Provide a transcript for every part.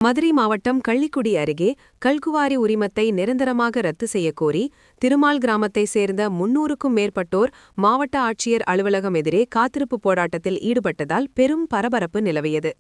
மதுரை மாவட்டம் கள்ளிக்குடி அருகே கல்குவாரி உரிமத்தை நிரந்தரமாக ரத்து செய்யக்கோரி திருமால் கிராமத்தைச் சேர்ந்த 300க்கும் மேற்பட்டோர் மாவட்ட ஆட்சியர் அலுவலகம் எதிரே காத்திருப்பு போராட்டத்தில் ஈடுபட்டதால் பெரும் பரபரப்பு நிலவியது.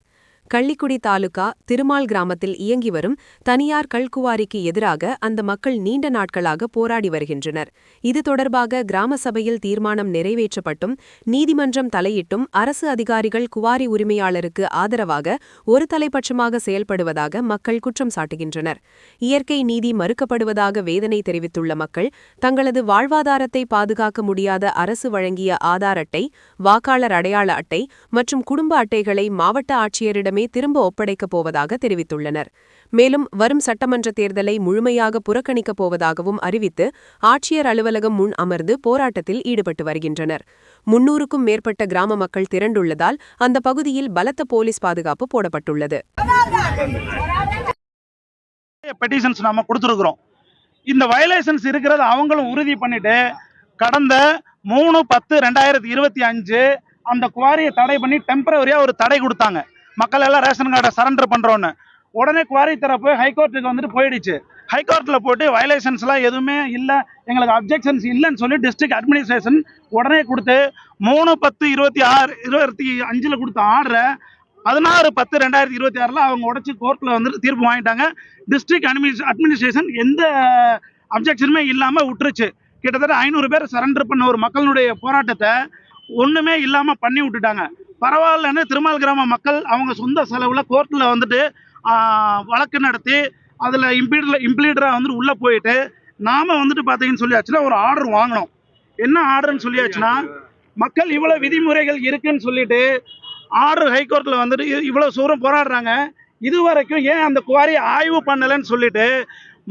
கள்ளிக்குடி தாலுகா திருமால் கிராமத்தில் இயங்கி வரும் தனியார் கல்குவாரிக்கு எதிராக அந்த மக்கள் நீண்ட நாட்களாக போராடி வருகின்றனர். இது தொடர்பாக கிராம சபையில் தீர்மானம் நிறைவேற்றப்பட்டும் நீதிமன்றம் தலையிட்டும் அரசு அதிகாரிகள் குவாரி உரிமையாளருக்கு ஆதரவாக ஒரு தலைப்பட்சமாக செயல்படுவதாக மக்கள் குற்றம் சாட்டுகின்றனர். இயற்கை நீதி மறுக்கப்படுவதாக வேதனை தெரிவித்துள்ள மக்கள் தங்களது வாழ்வாதாரத்தை பாதுகாக்க முடியாத அரசு வழங்கிய ஆதார் அட்டை, வாக்காளர் அடையாள அட்டை மற்றும் குடும்ப அட்டைகளை மாவட்ட ஆட்சியரிடமே திரும்ப ஒப்படைக்கப் போவதாக தெரிவித்துள்ளனர். மேலும் வரும் சட்டமன்ற தேர்தலை முழுமையாக புறக்கணிக்கப் போவதாகவும் அறிவித்து ஆட்சியர் அலுவலகம் முன் அமர்ந்து போராட்டத்தில் ஈடுபட்டு வருகின்றனர். 300க்கும் மேற்பட்ட கிராம மக்கள் திரண்டுள்ளதால் அந்த பகுதியில் பலத்த போலீஸ் பாதுகாப்பு போடப்பட்டுள்ளது. பெட்டிஷன்ஸ் நாம கொடுத்துருக்கிறோம். இந்த வயலேஷன்ஸ் இருக்கிறது அவங்களும் உறுதி பண்ணிட்டு கடந்த 3/10/2025 அந்த குவாரியை தடை பண்ணி டெம்பரவரியா ஒரு தடை கொடுத்தாங்க. மக்கள் எல்லாம் ரேஷன் கார்டை சரண்டர் பண்றோன்னு உடனே குவாரி தரப்பு ஹைகோர்ட்டுக்கு வந்துட்டு போயிடுச்சு. ஹைகோர்ட்ல போட்டு வயலேஷன்ஸ்லாம் எதுவுமே இல்லை, எங்களுக்கு அப்ஜெக்ஷன்ஸ் இல்லைன்னு சொல்லி டிஸ்ட்ரிக்ட் அட்மினிஸ்ட்ரேஷன் உடனே கொடுத்து 3/10/2025 கொடுத்த ஆர்டரை 16/10/2026 அவங்க உடச்சி கோர்ட்ல வந்துட்டு தீர்ப்பு வாங்கிட்டாங்க. டிஸ்ட்ரிக்ட் அட்மினிஸ்ட்ரேஷன் எந்த அப்ஜெக்ஷனுமே இல்லாம விட்டுருச்சு. கிட்டத்தட்ட 500 பேர் சரண்டர் பண்ண ஒரு மக்களுடைய போராட்டத்தை ஒண்ணுமே இல்லாம பண்ணி விட்டுட்டாங்க. பரவாயில்லன்னு திருமால் கிராம மக்கள் அவங்க சொந்த செலவுல கோர்ட்ல வந்துட்டு வழக்கு நடத்தி அதுல இம்ப்ளீடரா வந்துட்டு உள்ள போயிட்டு நாம வந்துட்டு பாத்தீங்கன்னு சொல்லியாச்சுன்னா ஒரு ஆர்டர் வாங்கணும். என்ன ஆர்டர்னு சொல்லியாச்சுன்னா மக்கள் இவ்வளவு விதிமுறைகள் இருக்குன்னு சொல்லிட்டு ஆர்டர் ஹைகோர்ட்ல வந்துட்டு இவ்வளவு தூரம் போராடுறாங்க. இதுவரைக்கும் ஏன் அந்த குவாரியை ஆய்வு பண்ணலன்னு சொல்லிட்டு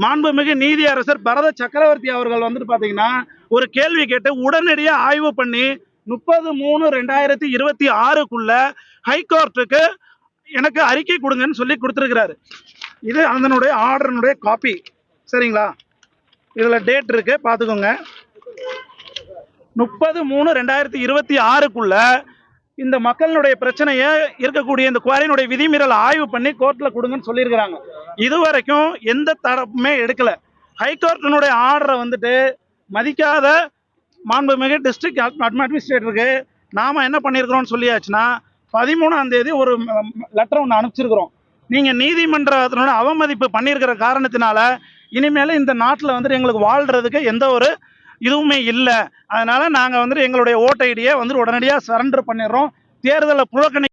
மாண்புமிகு நீதியரசர் பரத சக்கரவர்த்தி அவர்கள் வந்துட்டு பாத்தீங்கன்னா ஒரு கேள்வி கேட்டு உடனடியா ஆய்வு பண்ணி 30/3/2026 ஹைகோர்ட்டுக்கு எனக்கு அறிக்கை கொடுங்கன்னு சொல்லி கொடுத்துருக்கிறாரு. இது அதனுடைய ஆர்டருடைய காப்பி. சரிங்களா? இதுல டேட் இருக்கு, பாத்துக்கோங்க. 30/3/2026 இந்த மக்களுடைய பிரச்சனைய இருக்கக்கூடிய இந்த குவாரியினுடைய விதிமீறல் ஆய்வு பண்ணி கோர்ட்ல கொடுங்கன்னு சொல்லியிருக்கிறாங்க. இதுவரைக்கும் எந்த தரப்புமே எடுக்கல. ஹைகோர்ட்டினுடைய ஆர்டரை வந்துட்டு மதிக்காத மாண்புமிகு டிஸ்ட்ரிக்ட் அட்மினிஸ்ட்ரேட்டருக்கு நாம என்ன பண்ணியிருக்கிறோம்னு சொல்லியாச்சுன்னா 13ஆம் தேதி ஒரு லெட்டர் ஒன்று அனுப்பிச்சிருக்கிறோம். நீங்க நீதிமன்றத்தினோட அவமதிப்பு பண்ணியிருக்கிற காரணத்தினால இனிமேல இந்த நாட்டில் வந்துட்டு எங்களுக்கு வாழ்றதுக்கு எந்த ஒரு இதுவுமே இல்லை. அதனால நாங்கள் வந்துட்டு எங்களுடைய ஓட் ஐடியை வந்துட்டு உடனடியாக சரண்டர் பண்ணிடுறோம். தேர்தலை புறக்கணி